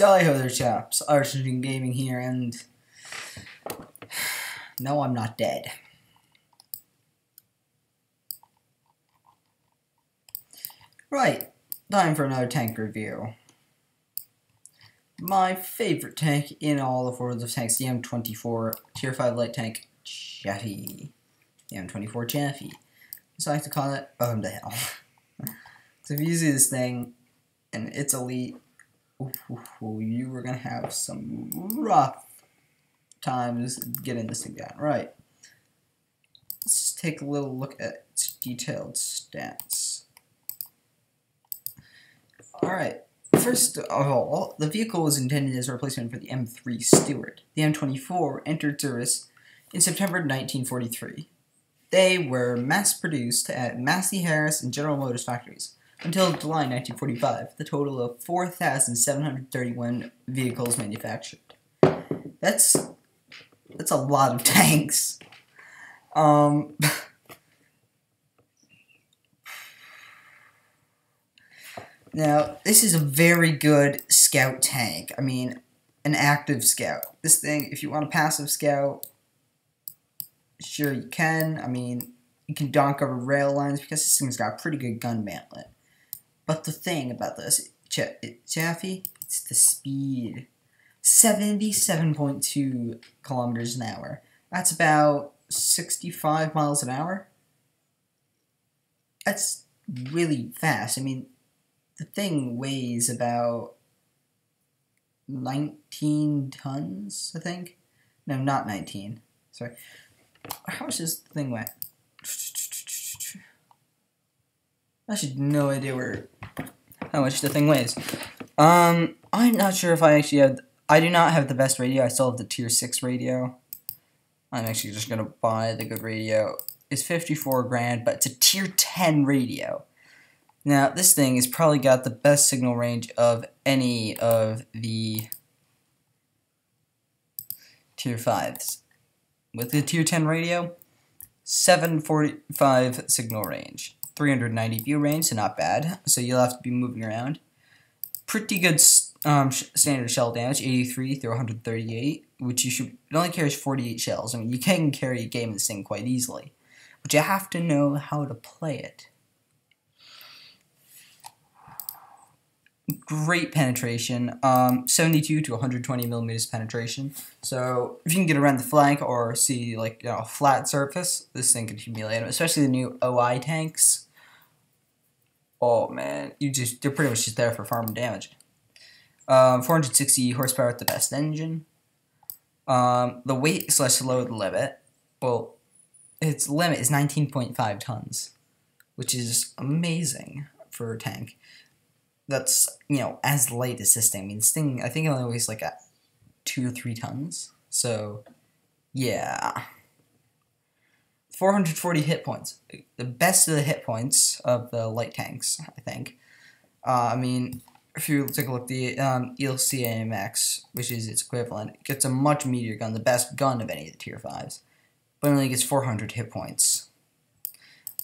Hi there, chaps. Argentine Gaming here, and no, I'm not dead. Right, time for another tank review. My favorite tank in all of World of Tanks, the M24 Tier 5 light tank, Chaffee. The M24 Chaffee. So I like to call it, oh, the hell. So if you see this thing, and it's elite, you were going to have some rough times getting this thing down. Right. Let's just take a little look at its detailed stats. Alright. First of all, the vehicle was intended as a replacement for the M3 Stewart. The M24 entered service in September 1943. They were mass-produced at Massey Harris and General Motors factories until July 1945, the total of 4,731 vehicles manufactured. That's a lot of tanks. Now, this is a very good scout tank. I mean, an active scout. This thing, if you want a passive scout, sure you can. I mean, you can donk over rail lines because this thing's got a pretty good gun mantlet. But the thing about this, Chaffee, it's the speed. 77.2 kilometers an hour. That's about 65 miles an hour. That's really fast. I mean, the thing weighs about 19 tons, I think. No, not 19. Sorry. How much does the thing weigh? I should have no idea how much the thing weighs. I'm not sure if I actually have. I do not have the best radio. I still have the tier 6 radio. I'm actually just gonna buy the good radio. It's 54 grand, but it's a tier 10 radio. Now, this thing has probably got the best signal range of any of the tier 5s. With the tier 10 radio, 745 signal range, 390 view range, so not bad. So you'll have to be moving around. Pretty good standard shell damage, 83 through 138, which it only carries 48 shells. I mean, you can carry a game of this thing quite easily, but you have to know how to play it. Great penetration, 72 to 120 millimeters penetration. So if you can get around the flank or see like a flat surface, this thing can humiliate them. Especially the new OI tanks. Oh man, they're pretty much just there for farm damage. 460 horsepower with the best engine. The weight/load limit. Well, its limit is 19.5 tons, which is amazing for a tank. That's, as light as this thing. I mean, this thing, I think it only weighs like 2 or 3 tons. So, yeah. 440 hit points. The best of the hit points of the light tanks, I think. I mean, if you take a look at the ELCAMX, which is its equivalent, it gets a much meatier gun, the best gun of any of the tier 5s. But it only gets 400 hit points.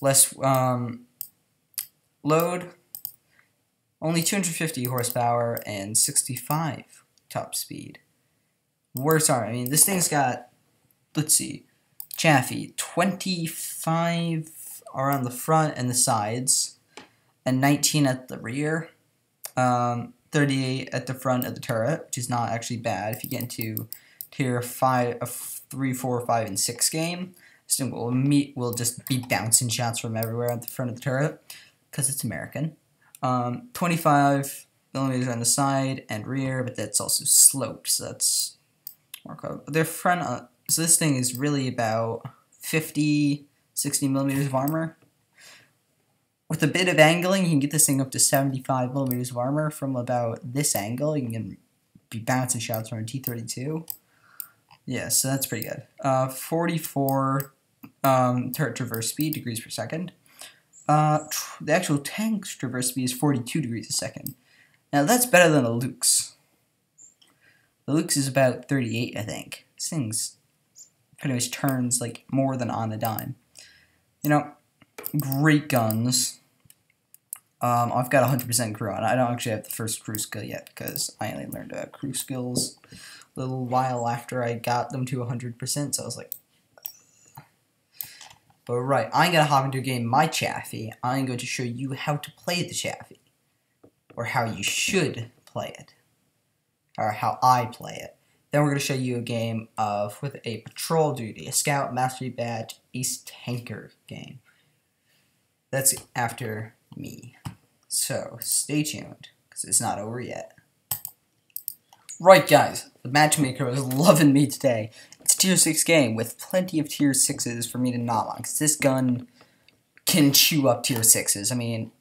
Less load. Only 250 horsepower and 65 top speed. Worse are, I mean, this thing's got, let's see, Chaffee, 25 around the front and the sides, and 19 at the rear, 38 at the front of the turret, which is not actually bad if you get into tier 3, 4, 5, and 6 game. This thing will just be bouncing shots from everywhere at the front of the turret, because it's American. 25 millimeters on the side and rear, but that's also sloped, so that's more cool. Their front, so this thing is really about 50, 60 millimeters of armor. With a bit of angling, you can get this thing up to 75 millimeters of armor from about this angle. You can be bouncing shots from a T-32. Yeah, so that's pretty good. 44 turret traverse speed, degrees per second. The actual tank's traverse speed is 42 degrees a second. Now that's better than the Luke's. The Luke's is about 38, I think. This thing's pretty much turns like more than on a dime. Great guns. I've got 100% crew on. I don't actually have the first crew skill yet because I only learned crew skills a little while after I got them to 100%. So I was like, but right, I'm gonna hop into a game my Chaffee. I'm going to show you how to play the Chaffee, or how you should play it, or how I play it. Then we're going to show you a game of with a patrol duty, a scout, mastery badge, ace tanker game. That's after me. So stay tuned, because it's not over yet. Right, guys, the matchmaker is loving me today. It's a tier 6 game with plenty of tier 6s for me to knock on, because this gun can chew up tier 6s. I mean,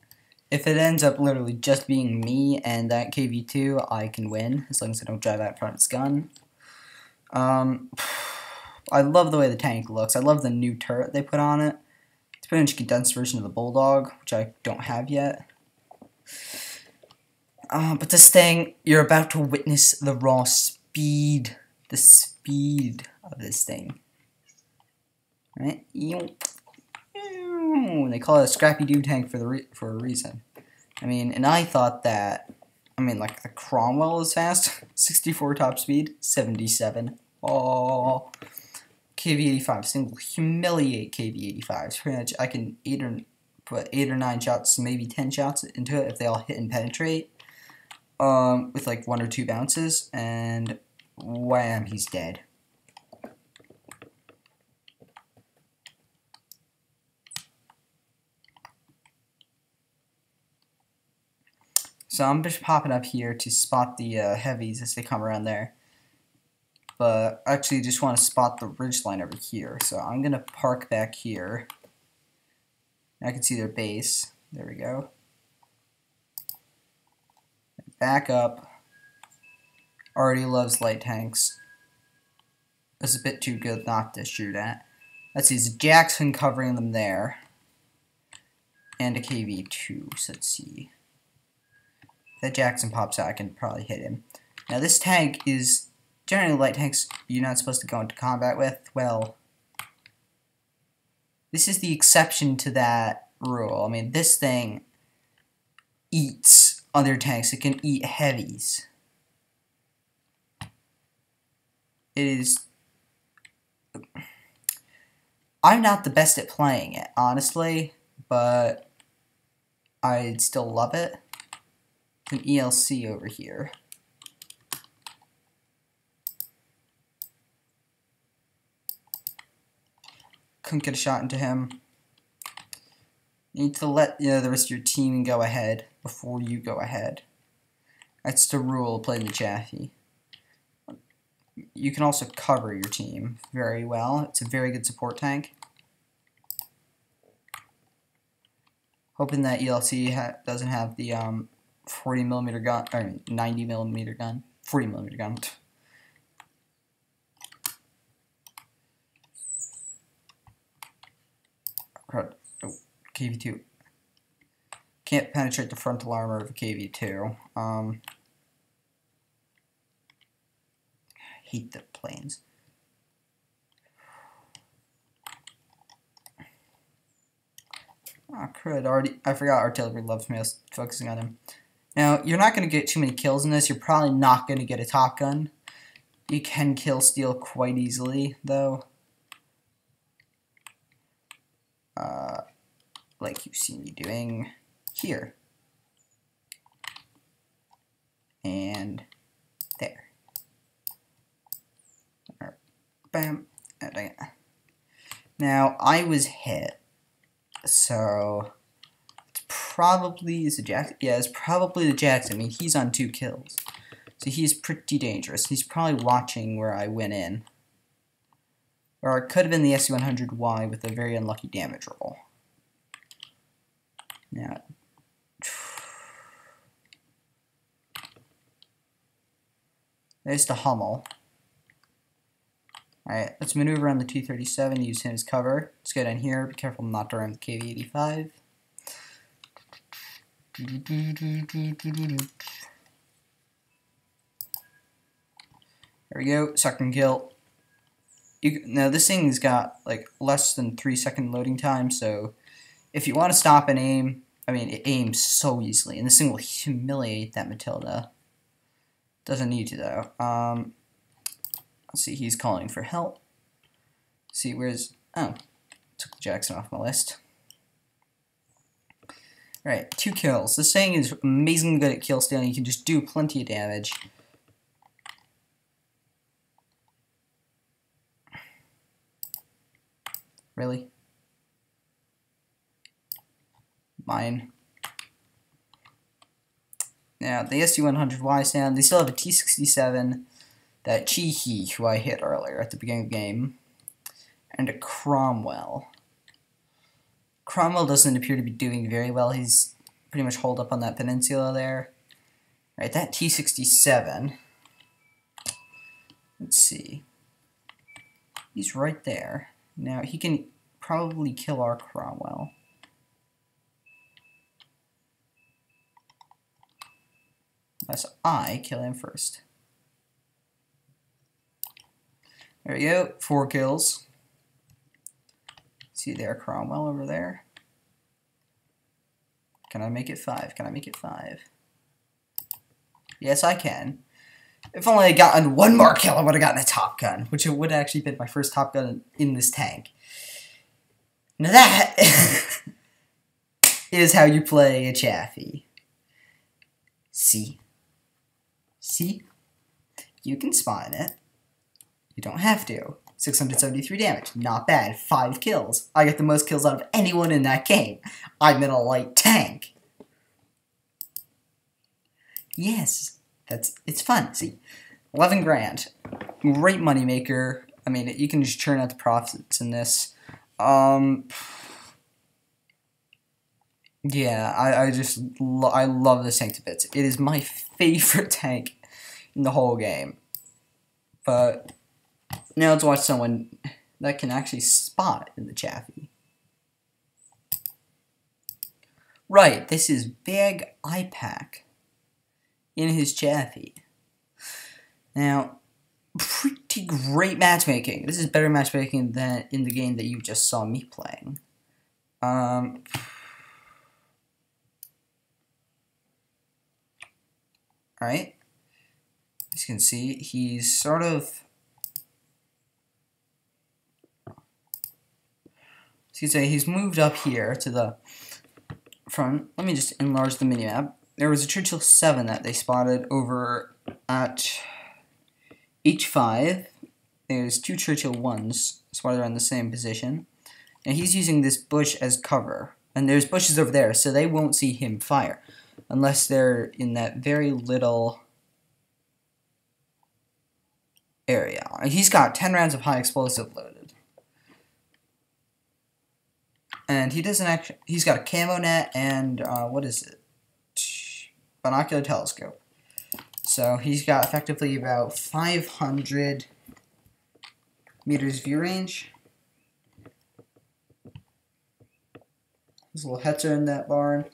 if it ends up literally just being me and that KV2, I can win, as long as I don't drive out in front of its gun. I love the way the tank looks. I love the new turret they put on it. It's pretty much a condensed version of the Bulldog, which I don't have yet. But this thing, you're about to witness the raw speed, the speed of this thing. Right? They call it a scrappy dude tank for a reason. I mean, and I thought that, like the Cromwell is fast, 64 top speed, 77. Oh, KV-85, single humiliate KV-85s. Pretty much, I can put 8 or 9 shots, maybe 10 shots into it if they all hit and penetrate. With like 1 or 2 bounces, and wham, he's dead. So I'm just popping up here to spot the heavies as they come around there. But I actually just want to spot the ridgeline over here. So I'm going to park back here. I can see their base. There we go. Back up. Already loves light tanks. That's a bit too good not to shoot at. Let's see, it's Jackson covering them there. And a KV2, so let's see. If that Jackson pops out, I can probably hit him. Now this tank is generally light tanks you're not supposed to go into combat with. Well, this is the exception to that rule. I mean, this thing eats other tanks. It can eat heavies. It is... I'm not the best at playing it, honestly, but I'd still love it. An ELC over here. Couldn't get a shot into him. You need to let the rest of your team go ahead before you go ahead. That's the rule of playing the Chaffee. You can also cover your team very well. It's a very good support tank. Hoping that ELC doesn't have the 40mm gun, or 90mm gun, 40mm gun. Oh, KV2. Can't penetrate the frontal armor of a KV2. Hate the planes. Oh, crud. I forgot artillery loves me. I was focusing on him. Now, you're not going to get too many kills in this. You're probably not going to get a top gun. You can kill steel quite easily, though. Like you've seen me doing here. And there. Bam. Now, I was hit. So, it's probably, is it Jackson? Yeah, it's probably the Jackson. I mean, he's on 2 kills. So he's pretty dangerous. He's probably watching where I went in. Or it could have been the SU-100Y with a very unlucky damage roll. Now, there's the Hummel. Alright, let's maneuver on the 237, use him as cover. Let's go down here, be careful not to ram the KV-85. There we go, second kill. Now this thing's got like less than 3-second loading time, so if you want to stop and aim, I mean, it aims so easily, and this thing will humiliate that Matilda. Doesn't need to, though. Let's see, he's calling for help. Let's see, where's... Oh, took the Jackson off my list. Alright, 2 kills. This thing is amazingly good at kill stealing. You can just do plenty of damage. Really? Mine. Now, the SD-100Y stand, they still have a T-67, that Chaffee, who I hit earlier at the beginning of the game, and a Cromwell. Cromwell doesn't appear to be doing very well. He's pretty much holed up on that peninsula there. Right, that T-67, let's see, he's right there. Now, he can probably kill our Cromwell. Unless I kill him first. There we go, 4 kills. See there, Cromwell over there. Can I make it 5? Can I make it 5? Yes, I can. If only I had gotten 1 more kill, I would have gotten a Top Gun, which would have actually been my first Top Gun in this tank. Now that is how you play a Chaffee. See? See? You can spawn it. You don't have to. 673 damage. Not bad. 5 kills. I get the most kills out of anyone in that game. I'm in a light tank. Yes. It's fun. See? 11 grand. Great moneymaker. I mean, you can just churn out the profits in this. Yeah, I love this tank to bits. It is my favorite tank in the whole game. But now let's watch someone that can actually spot in the Chaffee. Right, this is Big IPAC in his Chaffee. Now, pretty great matchmaking. This is better matchmaking than in the game that you just saw me playing. Alright. As you can see, he's sort of... he's moved up here to the front. Let me just enlarge the minimap. There was a Churchill 7 that they spotted over at H5. There's 2 Churchill 1s spotted around the same position. And he's using this bush as cover. And there's bushes over there, so they won't see him fire. Unless they're in that very little area. He's got 10 rounds of high explosive loaded. And he doesn't actually... He's got a camo net and, what is it? Binocular telescope. So he's got effectively about 500 meters view range. There's a little Hetzer in that barn,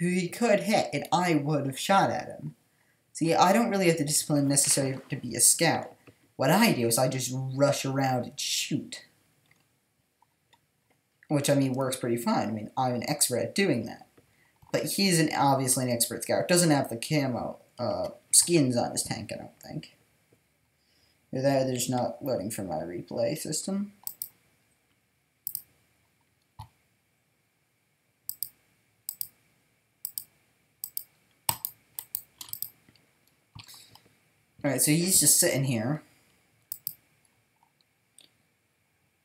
who he could hit, and I would have shot at him. See, I don't really have the discipline necessary to be a scout. What I do is I just rush around and shoot. Which, I mean, works pretty fine. I mean, I'm an expert at doing that. But he's obviously an expert scout. Doesn't have the camo skins on his tank, I don't think. Either that, they're just not loading from my replay system. Alright, so he's just sitting here.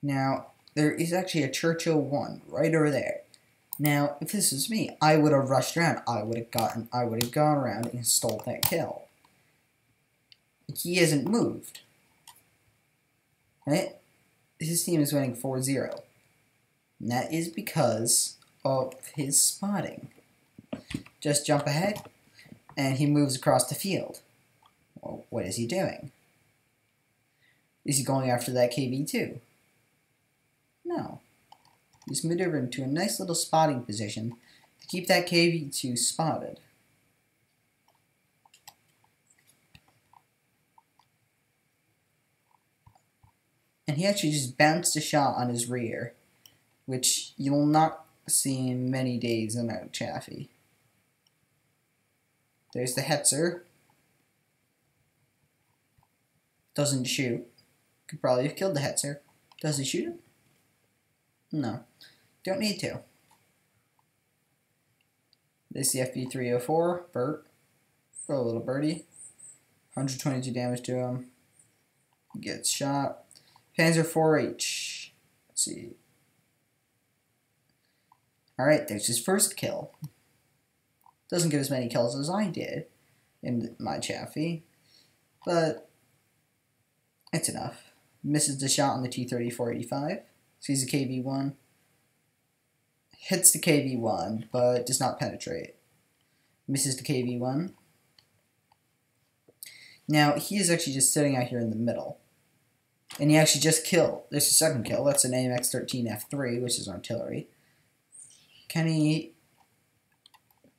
Now, there is actually a Churchill 1 right over there. Now, if this was me, I would have rushed around. I would have gone around and stole that kill. He hasn't moved. Right? His team is winning 4-0. And that is because of his spotting. Just jump ahead, and he moves across the field. Well, what is he doing? Is he going after that KV-2? No. He's maneuvering to a nice little spotting position to keep that KV-2 spotted. And he actually just bounced a shot on his rear, which you'll not seen many days in a Chaffee. There's the Hetzer. Doesn't shoot. Could probably have killed the Hetzer. Does he shoot him? No. Don't need to. There's the FB304, Bert. Oh, a little birdie. 122 damage to him. He gets shot. Panzer 4H. Let's see. Alright, there's his first kill. Doesn't get as many kills as I did in my Chaffee, but it's enough. Misses the shot on the T-34-85. Sees the KV-1. Hits the KV-1, but does not penetrate. Misses the KV-1. Now, he is actually just sitting out here in the middle. And he actually just killed. There's a second kill. That's an AMX-13F3, which is artillery. Can he...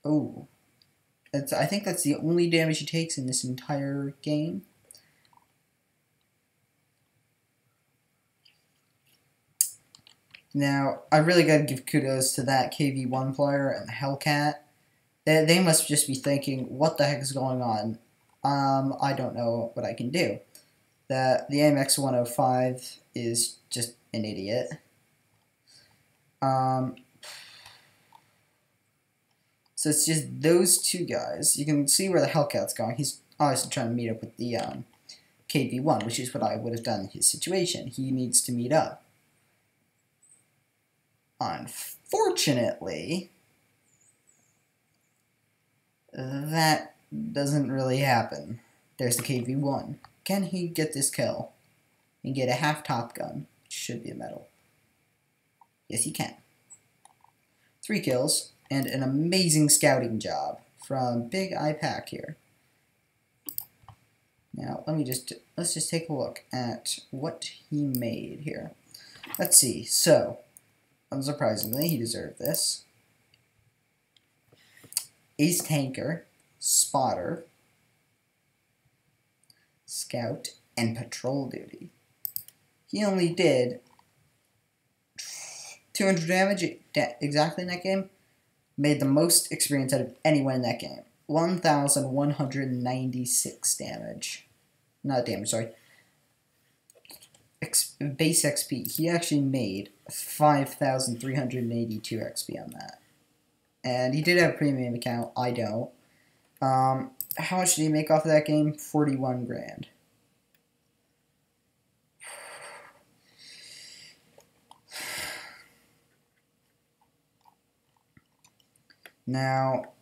Oh. I think that's the only damage he takes in this entire game. Now, I really gotta give kudos to that KV-1 player and the Hellcat. They must just be thinking, what the heck is going on? I don't know what I can do. The AMX-105 is just an idiot. So it's just those two guys. You can see where the Hellcat's going. He's obviously trying to meet up with the KV-1, which is what I would have done in his situation. He needs to meet up. Unfortunately, that doesn't really happen. There's the KV-1. Can he get this kill and get a half Top Gun, which should be a medal? Yes, he can. 3 kills and an amazing scouting job from Big iPac here. Now, let's just take a look at what he made here. Let's see. So, unsurprisingly, he deserved this. Ace Tanker, Spotter, Scout, and Patrol Duty. He only did 200 damage exactly in that game. Made the most experience out of anyone in that game. 1,196 damage. Not damage, sorry. Base XP. He actually made 5,382 XP on that. And he did have a premium account. I don't. How much did he make off of that game? 41 grand. Now,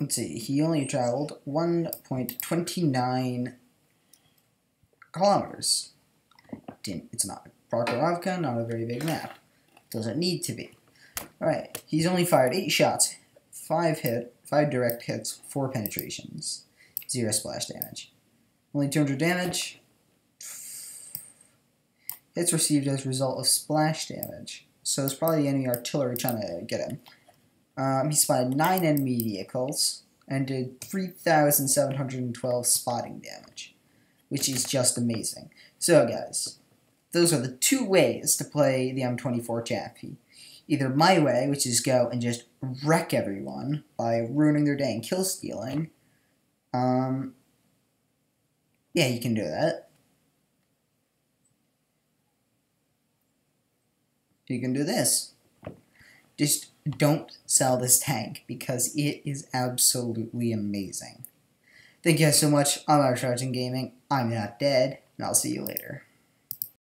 let's see, he only traveled 1.29 kilometers. It's not Prokhorovka, not a very big map. Doesn't need to be. Alright, he's only fired 8 shots, 5 direct hits, 4 penetrations, 0 splash damage. Only 200 damage. Hits received as a result of splash damage. So it's probably the enemy artillery trying to get him. He spotted 9 enemy vehicles and did 3,712 spotting damage, which is just amazing. So guys, those are the 2 ways to play the M24 Chaffee. Either my way, which is go and just wreck everyone by ruining their day and kill stealing. Yeah, you can do that. You can do this. Just don't sell this tank because it is absolutely amazing. Thank you guys so much. I'm Charging Gaming. I'm not dead, and I'll see you later.